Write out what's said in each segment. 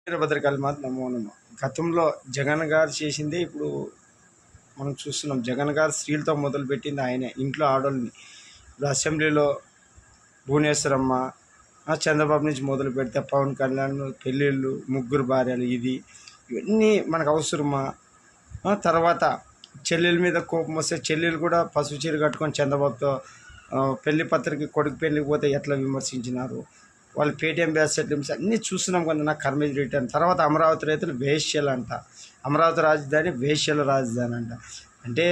వీరభద్రకాళి మాత నమో నమః. గతంలో జగన్ గారు చేసిందే ఇప్పుడు మనం చూస్తున్నాం. జగన్ గారు స్త్రీలతో మొదలుపెట్టింది ఆయనే. ఇంట్లో ఆడోళ్ళని ఇప్పుడు అసెంబ్లీలో భువనేశ్వరమ్మ, చంద్రబాబు నుంచి మొదలు పెడితే పవన్ కళ్యాణ్ పెళ్ళిళ్ళు, ముగ్గురు భార్యలు, ఇవన్నీ మనకు అవసరమా? తర్వాత చెల్లెల మీద కోపం వస్తే చెల్లెలు కూడా పసుపు చీర కట్టుకొని చంద్రబాబుతో పెళ్లి పత్రిక కొడుకు పెళ్ళికి పోతే ఎట్లా విమర్శించినారు. వాళ్ళు పేటీఎం బ్యాస్ సెటిల్మెంట్స్ అన్నీ చూస్తున్నాం కదా. నాకు కర్మేజ్ రిటర్న్ తర్వాత అమరావతి రైతులు వేశ్యలు అంట. అమరావతి రాజధాని వేశ్యల రాజధాని అంట. అంటే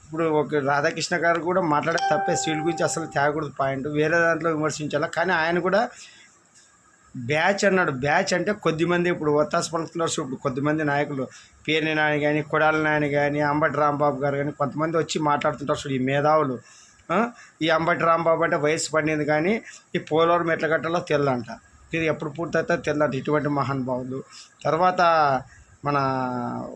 ఇప్పుడు ఒక రాధాకృష్ణ గారు కూడా మాట్లాడే తప్పే. సీల్ గురించి అసలు తేగకూడదు పాయింట్, వేరే దాంట్లో విమర్శించాలా. కానీ ఆయన కూడా బ్యాచ్ అన్నాడు. బ్యాచ్ అంటే కొద్దిమంది ఇప్పుడు ఒత్తాసు పలుకుతున్నారు. ఇప్పుడు కొద్దిమంది నాయకులు పేర్ని నాని కానీ, కొడాలి నాని కానీ, అంబటి రాంబాబు గారు కానీ కొంతమంది వచ్చి మాట్లాడుతుంటారు. చూడు ఈ మేధావులు. ఈ అంబటి రాంబాబు అంటే వయసు పడింది కానీ ఈ పోలవరం ఎట్లా కట్టాలో తెల్లంట. ఇది ఎప్పుడు పూర్తయితే తెల్లంట. ఇటువంటి మహానుభావులు. తర్వాత మన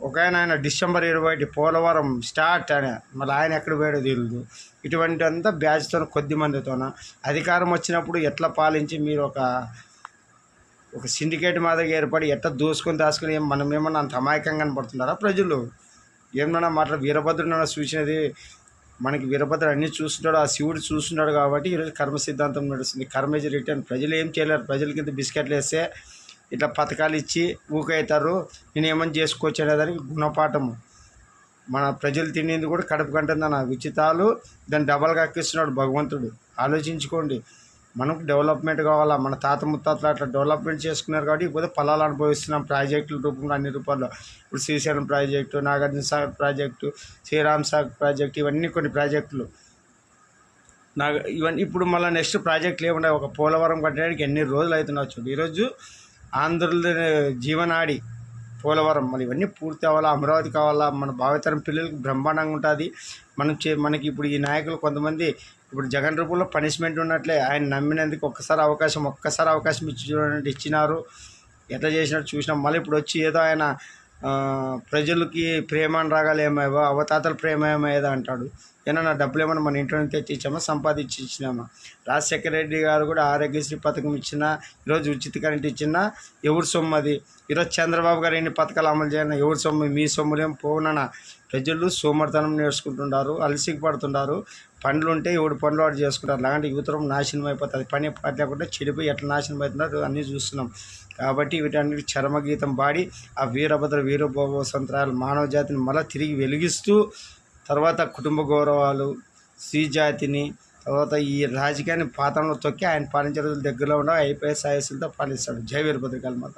ఒక ఆయన డిసెంబర్ 21 పోలవరం స్టార్ట్ అని, మళ్ళీ ఆయన ఎక్కడ పోయాడో తెలియదు. ఇటువంటి అంతా బ్యాచ్తో కొద్ది మందితోన అధికారం వచ్చినప్పుడు ఎట్లా పాలించి మీరు ఒక సిండికేట్ మాదిరిగా ఏర్పడి ఎట్లా దాచుకొని మనం ఏమన్నా అంత అమాయకంగా కనపడుతున్నారా ప్రజలు? ఏమన్నా వీరభద్రుడు చూసినది మనకి. వీరభద్ర అన్నీ చూస్తున్నాడు, ఆ శివుడు చూస్తున్నాడు కాబట్టి ఈరోజు కర్మ సిద్ధాంతం నడుస్తుంది. కర్మేజ్ రిటర్న్. ప్రజలు ఏం చేయలేరు. ప్రజల కింద బిస్కెట్లు వేస్తే ఇట్లా పథకాలు ఇచ్చి ఊకవుతారు. నేను ఏమని చేసుకోవచ్చు అనేదానికి గుణపాఠము. మన ప్రజలు తినేది కూడా కడుపు కంటుందన్న ఉచితాలు దాన్ని డబల్గా ఎక్కిస్తున్నాడు భగవంతుడు. ఆలోచించుకోండి. మనకు డెవలప్మెంట్ కావాలా. మన తాత ముత్తాతలు అట్లా డెవలప్మెంట్ చేసుకున్నారు కాబట్టి ఇప్పుడు ఫలాలు అనుభవిస్తున్నాం ప్రాజెక్టుల రూపంలో అన్ని రూపాల్లో. ఇప్పుడు Srisailam project, Nagarjuna Sagar project, Sriram Sagar project, ఇవన్నీ కొన్ని ప్రాజెక్టులు. ఇవన్నీ ఇప్పుడు మళ్ళీ నెక్స్ట్ ప్రాజెక్టులు ఏమున్నాయి. ఒక పోలవరం కట్టడానికి ఎన్ని రోజులు అవుతున్నావు చూడు. ఈరోజు ఆంధ్రుల జీవనాడి పోలవరం. మళ్ళీ ఇవన్నీ పూర్తి అవ్వాలా. అమరావతి కావాలా. మన భావితరం పిల్లలకి బ్రహ్మాండంగా ఉంటుంది. మనకి ఇప్పుడు ఈ నాయకులు కొంతమంది ఇప్పుడు జగన్ రూపంలో పనిష్మెంట్ ఉన్నట్లే. ఆయన నమ్మినందుకు ఒక్కసారి అవకాశం ఇచ్చి చూడండి, ఇచ్చినారు. ఎట్లా చేసినట్టు చూసినాం. మళ్ళీ ఇప్పుడు వచ్చి ఏదో ఆయన ప్రజలకి ప్రేమానురాగాలు ఏమేవో అవతాతల ప్రేమ ఏమయ్యేదో అంటాడు. ఏమన్నా డబ్బులు ఏమన్నా మన ఇంట్లో నుంచి తెచ్చి ఇచ్చామా, సంపాదించి ఇచ్చినామా? రాజశేఖర రెడ్డి గారు కూడా ఆరోగ్యశ్రీ పథకం ఇచ్చినా, ఈరోజు ఉచిత కరెంట్ ఇచ్చినా ఎవరి సొమ్ము అది? ఈరోజు చంద్రబాబు గారు ఎన్ని పథకాలు అమలు చేయాలి, ఎవరి సొమ్ము? మీ సొమ్ములేం పోవునన్నా. ప్రజలు సోమర్తనం నేర్చుకుంటున్నారు, అలసికి పడుతున్నారు. పనులు ఉంటే ఎవడు పనులు వాడు చేసుకుంటారు. అలాంటి యువతరం నాశనం అయిపోతుంది. పని పాట లేకుండా చెడిపోయి ఎట్లా నాశనం అవుతున్నారు అన్నీ చూస్తున్నాం. కాబట్టి వీటన్నిటి చరమగీతం పాడి ఆ వీరభోగ సంతరాలు మానవ జాతిని మళ్ళీ తిరిగి వెలిగిస్తూ, తర్వాత కుటుంబ గౌరవాలు, స్త్రీ జాతిని, తర్వాత ఈ రాజకీయాన్ని పాతంలో తొక్కి ఆయన పాలించే రోజుల దగ్గరలో ఉన్న IPS IASలతో పాలిస్తాడు. జై వీరభద్రకాళి మాత.